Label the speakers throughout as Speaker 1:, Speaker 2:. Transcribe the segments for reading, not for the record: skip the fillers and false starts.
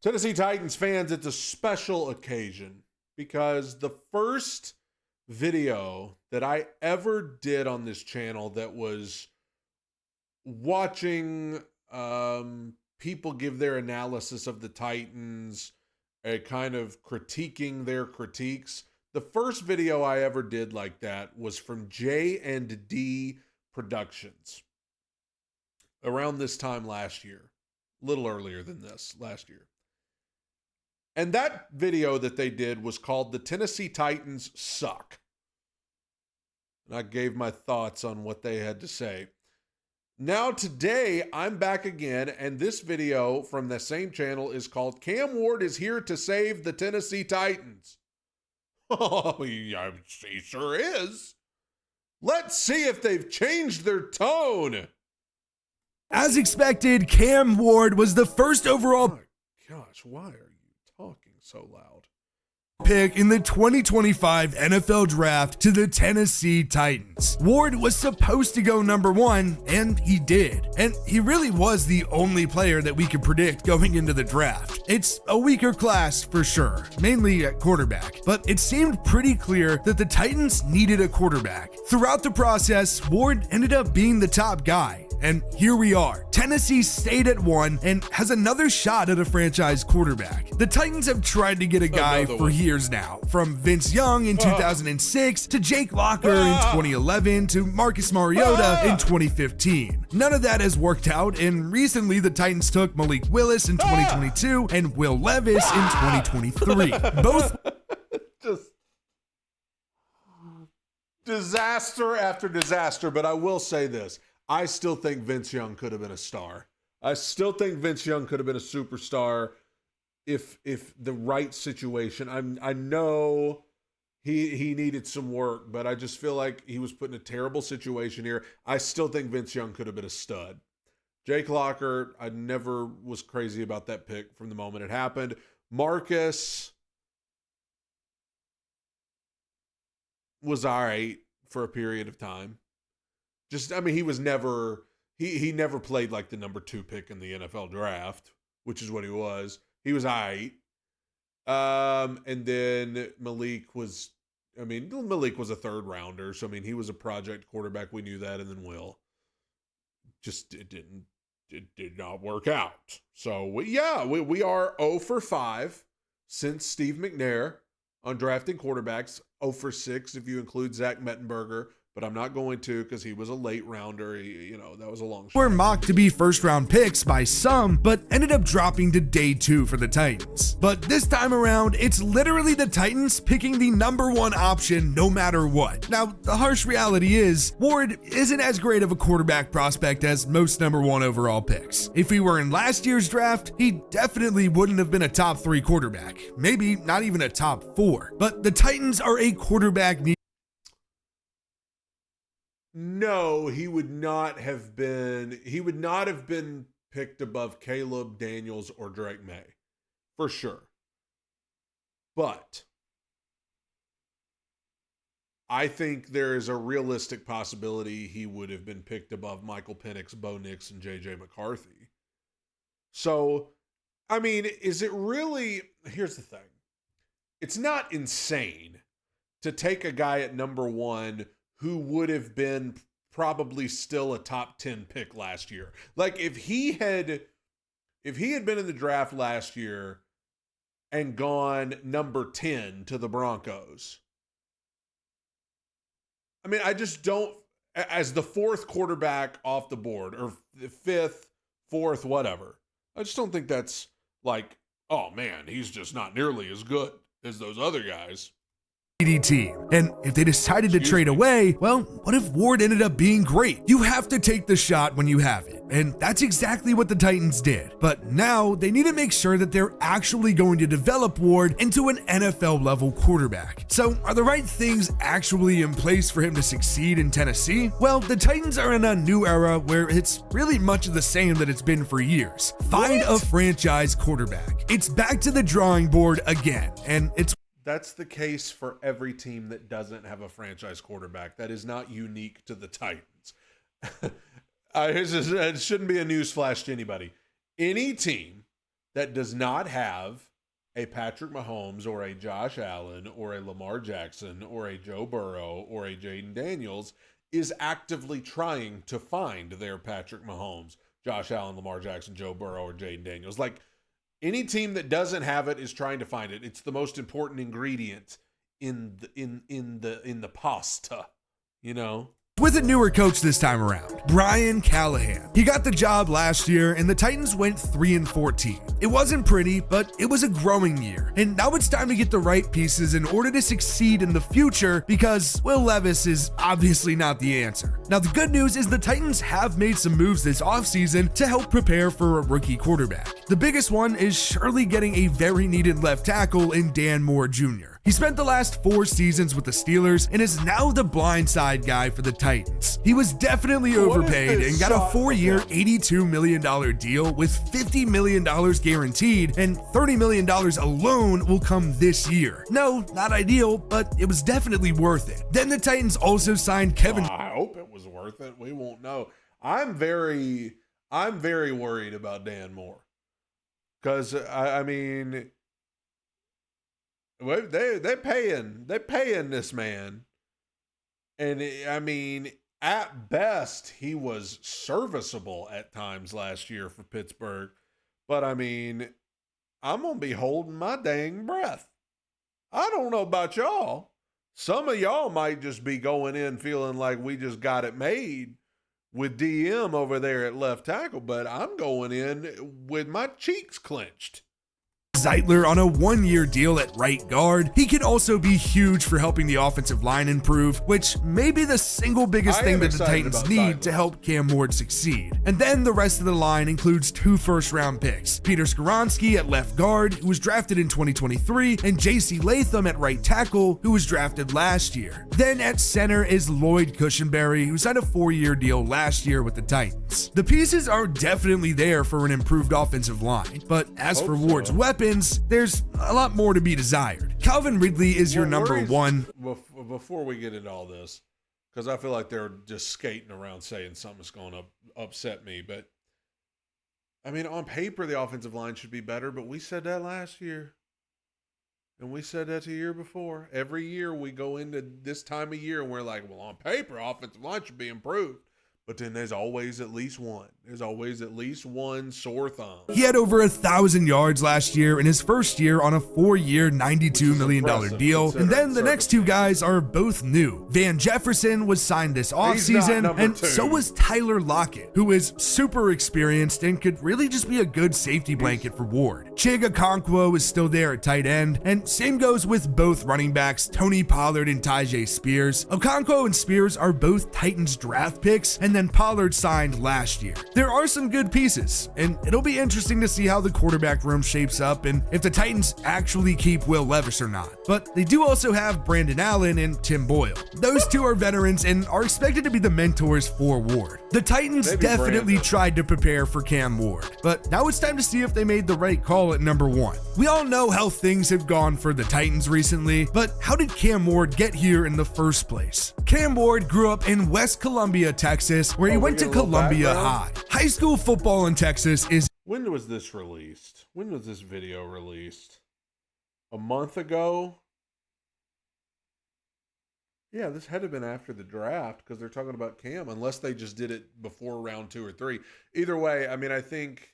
Speaker 1: Tennessee Titans fans, it's a special occasion because the first video that I ever did on this channel that was watching people give their analysis of the Titans, a kind of critiquing their critiques. The first video I ever did like that was from J&D Productions around this time last year, a little earlier than this last year. And that video that they did was called The Tennessee Titans Suck. And I gave my thoughts on what they had to say. Now today, I'm back again, and this video from the same channel is called Cam Ward is Here to Save the Tennessee Titans. Oh, yeah, he sure is. Let's see if they've changed their tone.
Speaker 2: As expected, Cam Ward was the first overall
Speaker 1: Oh my gosh, why are you talking so loud?
Speaker 2: pick in the 2025 NFL Draft to the Tennessee Titans. Ward was supposed to go number 1, and he did. And he really was the only player that we could predict going into the draft. It's a weaker class for sure, mainly at quarterback, but it seemed pretty clear that the Titans needed a quarterback. Throughout the process, Ward ended up being the top guy. And here we are. Tennessee stayed at 1 and has another shot at a franchise quarterback. The Titans have tried to get a guy for years now, from Vince Young in 2006 to Jake Locker in 2011 to Marcus Mariota in 2015. None of that has worked out, and recently the Titans took Malik Willis in 2022 and Will Levis in 2023. Both
Speaker 1: just disaster after disaster, but I will say this. I still think Vince Young could have been a star. I still think Vince Young could have been a superstar if the right situation. I know he needed some work, but I just feel like he was put in a terrible situation here. I still think Vince Young could have been a stud. Jake Locker, I never was crazy about that pick from the moment it happened. Marcus was all right for a period of time. He was never, he never played like the number 2 pick in the NFL draft, which is what he was. He was all right. And then Malik was a 3rd rounder. So, he was a project quarterback. We knew that. And then Will. It did not work out. So, we are 0 for 5 since Steve McNair on drafting quarterbacks. 0 for 6 if you include Zach Mettenberger. But I'm not going to because he was a late rounder. That was a long shot.
Speaker 2: Were mocked to be first-round picks by some, but ended up dropping to day 2 for the Titans. But this time around, it's literally the Titans picking the number 1 option no matter what. Now, the harsh reality is, Ward isn't as great of a quarterback prospect as most number 1 overall picks. If he were in last year's draft, he definitely wouldn't have been a top 3 quarterback. Maybe not even a top 4. But the Titans are a quarterback
Speaker 1: No, he would not have been picked above Caleb Daniels or Drake May, for sure. But I think there is a realistic possibility he would have been picked above Michael Penix, Bo Nix, and J.J. McCarthy. So, is it really... Here's the thing. It's not insane to take a guy at number 1 who would have been probably still a top 10 pick last year. Like if he had been in the draft last year and gone number 10 to the Broncos. I just don't, as the 4th quarterback off the board, or the 5th, 4th, whatever. I just don't think that's like, oh man, he's just not nearly as good as those other guys.
Speaker 2: team. And if they decided to trade away, well, what if Ward ended up being great? You have to take the shot when you have it. And that's exactly what the Titans did. But now they need to make sure that they're actually going to develop Ward into an NFL level quarterback. So are the right things actually in place for him to succeed in Tennessee? Well, the Titans are in a new era where it's really much of the same that it's been for years. Find a franchise quarterback. It's back to the drawing board again. And
Speaker 1: that's the case for every team that doesn't have a franchise quarterback. That is not unique to the Titans. It shouldn't be a newsflash to anybody. Any team that does not have a Patrick Mahomes or a Josh Allen or a Lamar Jackson or a Joe Burrow or a Jaden Daniels is actively trying to find their Patrick Mahomes, Josh Allen, Lamar Jackson, Joe Burrow, or Jaden Daniels. Like, any team that doesn't have it is trying to find it. It's the most important ingredient in the pasta, you know?
Speaker 2: With a newer coach this time around, Brian Callahan. He got the job last year and the Titans went 3-14. It wasn't pretty, but it was a growing year. And now it's time to get the right pieces in order to succeed in the future, because Will Levis is obviously not the answer. Now the good news is the Titans have made some moves this offseason to help prepare for a rookie quarterback. The biggest one is surely getting a very needed left tackle in Dan Moore Jr. He spent the last 4 seasons with the Steelers and is now the blindside guy for the Titans. He was definitely overpaid and got a 4-year, $82 million deal with $50 million guaranteed, and $30 million alone will come this year. No, not ideal, but it was definitely worth it. Then the Titans also signed Kevin.
Speaker 1: I hope it was worth it. We won't know. I'm very worried about Dan Moore, because I mean, they paying this man, and I mean, at best he was serviceable at times last year for Pittsburgh, but I mean, I'm gonna be holding my dang breath. I don't know about y'all. Some of y'all might just be going in feeling like we just got it made with DM over there at left tackle, but I'm going in with my cheeks clenched.
Speaker 2: Zeitler on a 1-year deal at right guard. He could also be huge for helping the offensive line improve, which may be the single biggest thing that the Titans need to help Cam Ward succeed. And then the rest of the line includes 2 first-round picks: Peter Skoronski at left guard, who was drafted in 2023, and JC Latham at right tackle, who was drafted last year. Then at center is Lloyd Cushenberry, who signed a 4-year deal last year with the Titans. The pieces are definitely there for an improved offensive line, but as for Ward's weapons, there's a lot more to be desired. Calvin Ridley is your number one.
Speaker 1: Before we get into all this, because I feel like they're just skating around saying something's going to upset me, but I mean, on paper, the offensive line should be better, but we said that last year. And we said that the year before. Every year we go into this time of year and we're like, well, on paper, offensive line should be improved. But then there's always at least one. There's always at least one sore thumb.
Speaker 2: He had over 1,000 yards last year in his first year on a 4-year, $92 million deal. And then the next 2 guys are both new. Van Jefferson was signed this offseason, and so was Tyler Lockett, who is super experienced and could really just be a good safety blanket for Ward. Chig Okonkwo is still there at tight end, and same goes with both running backs, Tony Pollard and Tyjae Spears. Okonkwo and Spears are both Titans draft picks, and then Pollard signed last year. There are some good pieces, and it'll be interesting to see how the quarterback room shapes up and if the Titans actually keep Will Levis or not. But they do also have Brandon Allen and Tim Boyle. Those 2 are veterans and are expected to be the mentors for Ward. The Titans definitely tried to prepare for Cam Ward, but now it's time to see if they made the right call at number 1. We all know how things have gone for the Titans recently, but how did Cam Ward get here in the first place? Cam Ward grew up in West Columbia, Texas, where he went to Columbia High. High school football in Texas is...
Speaker 1: When was this released? When was this video released? A month ago? Yeah, this had to have been after the draft because they're talking about Cam, unless they just did it before round 2 or 3. Either way, I mean, I think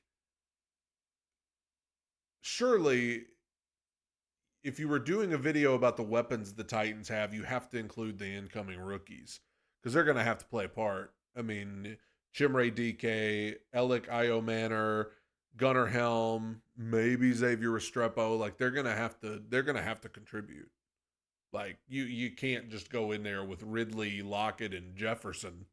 Speaker 1: surely if you were doing a video about the weapons the Titans have, you have to include the incoming rookies because they're going to have to play a part. I mean, Chimere DK, Alec Iomanor, Gunnar Helm, maybe Xavier Restrepo, like they're gonna have to contribute. Like you can't just go in there with Ridley, Lockett, and Jefferson.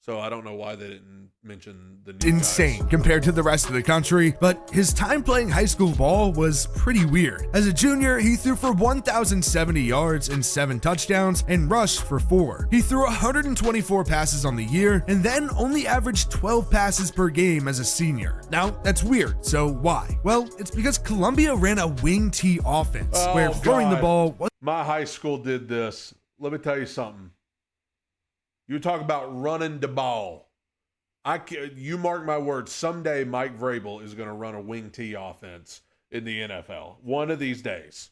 Speaker 1: So I don't know why they didn't mention the new
Speaker 2: insane
Speaker 1: guys
Speaker 2: compared to the rest of the country, but his time playing high school ball was pretty weird. As a junior, he threw for 1,070 yards and 7 touchdowns and rushed for 4. He threw 124 passes on the year and then only averaged 12 passes per game as a senior. Now, that's weird, so why? Well, it's because Columbia ran a wing T offense where throwing the ball was...
Speaker 1: My high school did this. Let me tell you something. You talk about running the ball. You mark my words, someday Mike Vrabel is going to run a wing T offense in the NFL. One of these days.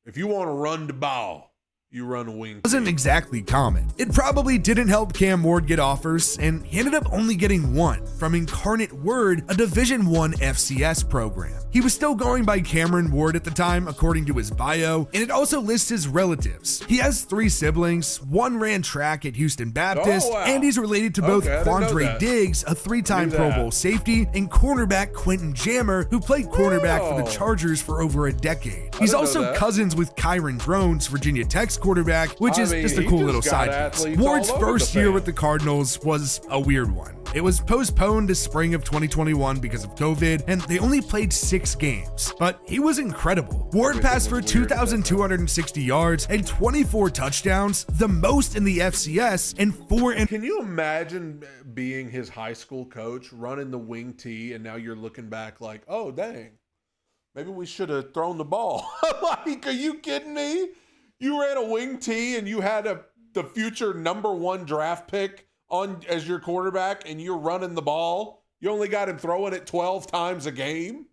Speaker 1: If you want to run the ball, you run a wing T.
Speaker 2: Wasn't exactly common. It probably didn't help Cam Ward get offers, and he ended up only getting one from Incarnate Word, a Division I FCS program. He was still going by Cameron Ward at the time, according to his bio, and it also lists his relatives. He has 3 siblings, one ran track at Houston Baptist, and he's related to both Quandre Diggs, a 3-time Pro Bowl safety, and cornerback Quentin Jammer, who played cornerback for the Chargers for over a decade. He's also cousins with Kyron Drones, Virginia Tech's quarterback, which is just a cool little side piece. Ward's first year with the Cardinals was a weird one. It was postponed to spring of 2021 because of COVID, and they only played 6 games. But he was incredible. Ward passed for 2,260 yards and 24 touchdowns, the most in the FCS, and 4 in...
Speaker 1: Can you imagine being his high school coach, running the wing T, and now you're looking back like, oh, dang, maybe we should have thrown the ball. Like, are you kidding me? You ran a wing T and you had the future #1 draft pick on as your quarterback, and you're running the ball. You only got him throwing it 12 times a game.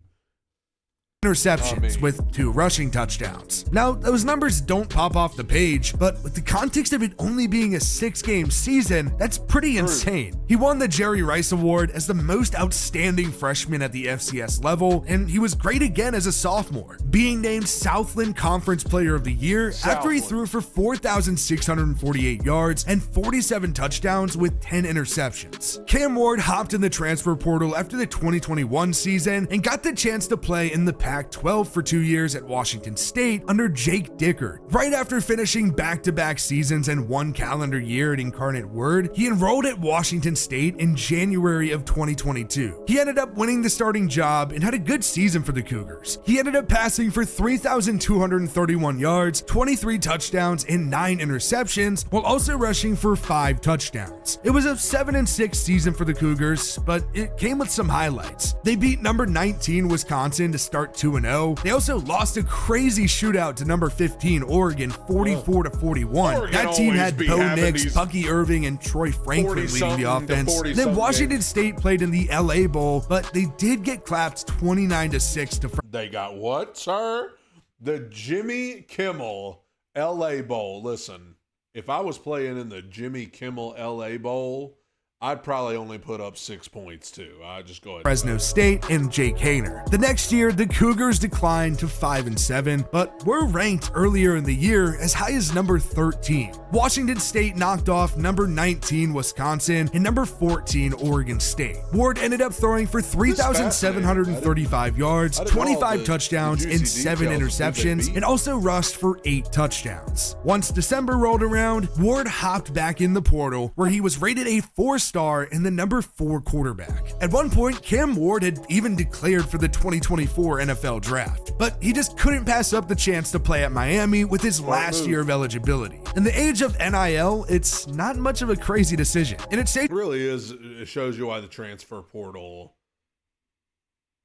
Speaker 2: Interceptions with 2 rushing touchdowns. Now, those numbers don't pop off the page, but with the context of it only being a 6-game season, that's pretty insane. He won the Jerry Rice Award as the most outstanding freshman at the FCS level, and he was great again as a sophomore, being named Southland Conference Player of the Year after he threw for 4,648 yards and 47 touchdowns with 10 interceptions. Cam Ward hopped in the transfer portal after the 2021 season and got the chance to play in the Pac-12 for 2 years at Washington State under Jake Dickert. Right after finishing back-to-back seasons and 1 calendar year at Incarnate Word, he enrolled at Washington State in January of 2022. He ended up winning the starting job and had a good season for the Cougars. He ended up passing for 3,231 yards, 23 touchdowns, and 9 interceptions, while also rushing for 5 touchdowns. It was a 7-6 season for the Cougars, but it came with some highlights. They beat number 19 Wisconsin to start 2-0. They also lost a crazy shootout to number 15 Oregon, 44-41. That team had Bo Nix, Bucky Irving, and Troy Franklin leading the offense. Then Washington State played in the LA Bowl, but they did get clapped 29-6 to...
Speaker 1: They got what, sir? The Jimmy Kimmel LA Bowl. Listen, if I was playing in the Jimmy Kimmel LA Bowl, I'd probably only put up 6 points too. I just go ahead.
Speaker 2: Fresno State and Jake Haener. The next year, the Cougars declined to 5-7, but were ranked earlier in the year as high as number 13. Washington State knocked off number 19 Wisconsin and number 14 Oregon State. Ward ended up throwing for 3,735 yards, 25 touchdowns, and 7 interceptions, and also rushed for 8 touchdowns. Once December rolled around, Ward hopped back in the portal, where he was rated a 4-star and the number 4 quarterback. At one point, Cam Ward had even declared for the 2024 NFL draft, but he just couldn't pass up the chance to play at Miami with his last year of eligibility. In the age of NIL, it's not much of a crazy decision, and it
Speaker 1: really is. It shows you why the transfer portal,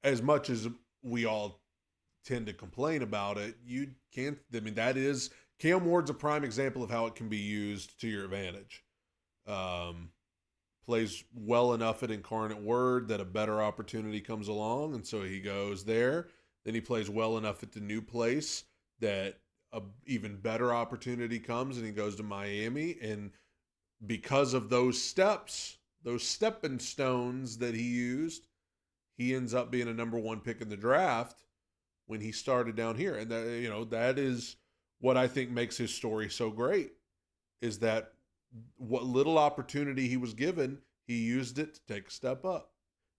Speaker 1: as much as we all tend to complain about it, you can't. I mean, that is Cam Ward's a prime example of how it can be used to your advantage. Plays well enough at Incarnate Word that a better opportunity comes along, and so he goes there. Then he plays well enough at the new place that a even better opportunity comes, and he goes to Miami. And because of those steps, those stepping stones that he used, he ends up being a number 1 pick in the draft when he started down here. And that, that is what I think makes his story so great, is that what little opportunity he was given, he used it to take a step up.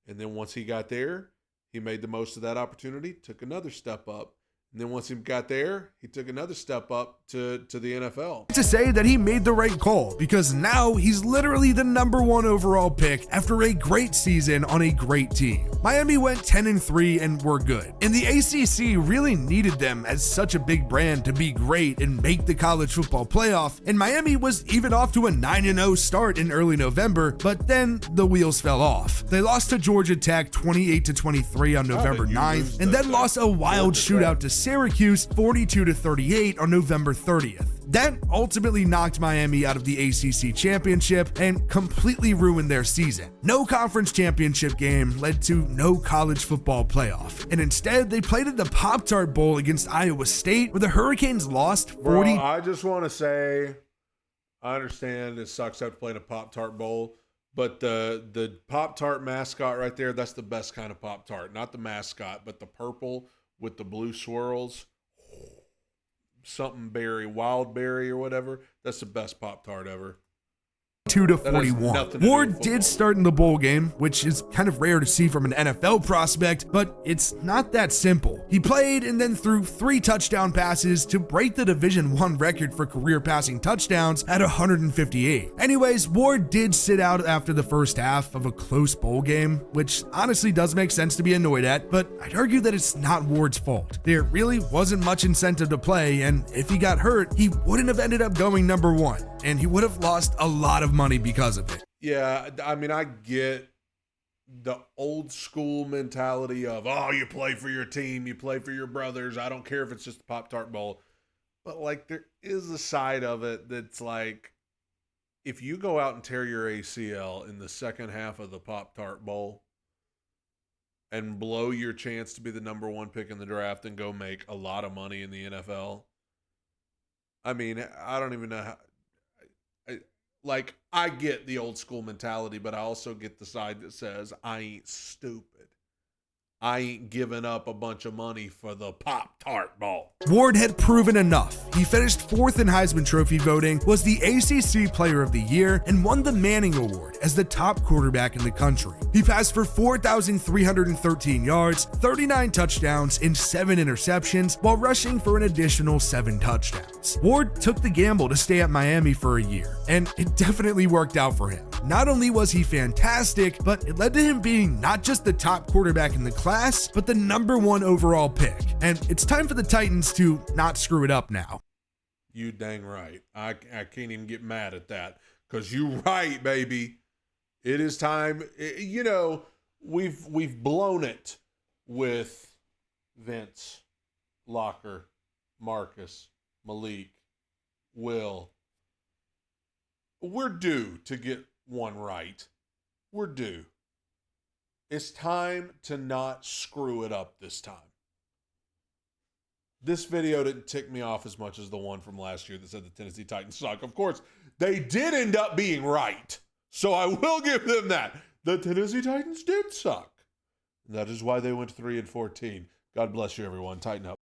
Speaker 1: And then once he got there, he made the most of that opportunity, took another step up. And then once he got there, he took another step up to the NFL.
Speaker 2: To say that he made the right call, because now he's literally the number 1 overall pick after a great season on a great team. Miami went 10-3 and were good, and the ACC really needed them as such a big brand to be great and make the college football playoff, and Miami was even off to a 9-0 start in early November, but then the wheels fell off. They lost to Georgia Tech 28-23 on November 9th, and then lost a wild shootout to Syracuse 42-38 on November 30th. That ultimately knocked Miami out of the ACC championship and completely ruined their season. No conference championship game led to no college football playoff, and instead they played at the Pop-Tart Bowl against Iowa State, where the Hurricanes lost 40.
Speaker 1: Bro, I just want to say, I understand it sucks to have to play in a Pop-Tart Bowl, but the Pop-Tart mascot right there, that's the best kind of Pop-Tart. Not the mascot, but the purple with the blue swirls. Something berry, wild berry or whatever. That's the best Pop-Tart ever.
Speaker 2: 2-41. Ward did start in the bowl game, which is kind of rare to see from an NFL prospect, but it's not that simple. He played and then threw 3 touchdown passes to break the Division I record for career passing touchdowns at 158. Anyways, Ward did sit out after the first half of a close bowl game, which honestly does make sense to be annoyed at, but I'd argue that it's not Ward's fault. There really wasn't much incentive to play, and if he got hurt, he wouldn't have ended up going number 1, and he would have lost a lot of money because of it.
Speaker 1: Yeah, I mean, I get the old school mentality of, oh, you play for your team, you play for your brothers. I don't care if it's just a Pop-Tart Bowl. But, like, there is a side of it that's like, if you go out and tear your ACL in the second half of the Pop-Tart Bowl and blow your chance to be the number 1 pick in the draft and go make a lot of money in the NFL, I mean, I don't even know how. Like, I get the old school mentality, but I also get the side that says, I ain't stupid. I ain't giving up a bunch of money for the Pop-Tart Bowl.
Speaker 2: Ward had proven enough. He finished 4th in Heisman Trophy voting, was the ACC Player of the Year, and won the Manning Award as the top quarterback in the country. He passed for 4,313 yards, 39 touchdowns, and 7 interceptions, while rushing for an additional 7 touchdowns. Ward took the gamble to stay at Miami for a year, and it definitely worked out for him. Not only was he fantastic, but it led to him being not just the top quarterback in the class, but the number 1 overall pick. And it's time for the Titans to not screw it up now.
Speaker 1: You dang right. I can't even get mad at that, because you right, baby. It is time. You know, we've blown it with Vince, Locker, Marcus, Malik, Will. We're due to get one right. We're due. It's time to not screw it up this time. This video didn't tick me off as much as the one from last year that said the Tennessee Titans suck. Of course, they did end up being right, so I will give them that. The Tennessee Titans did suck. That is why they went 3-14. God bless you, everyone. Tighten up.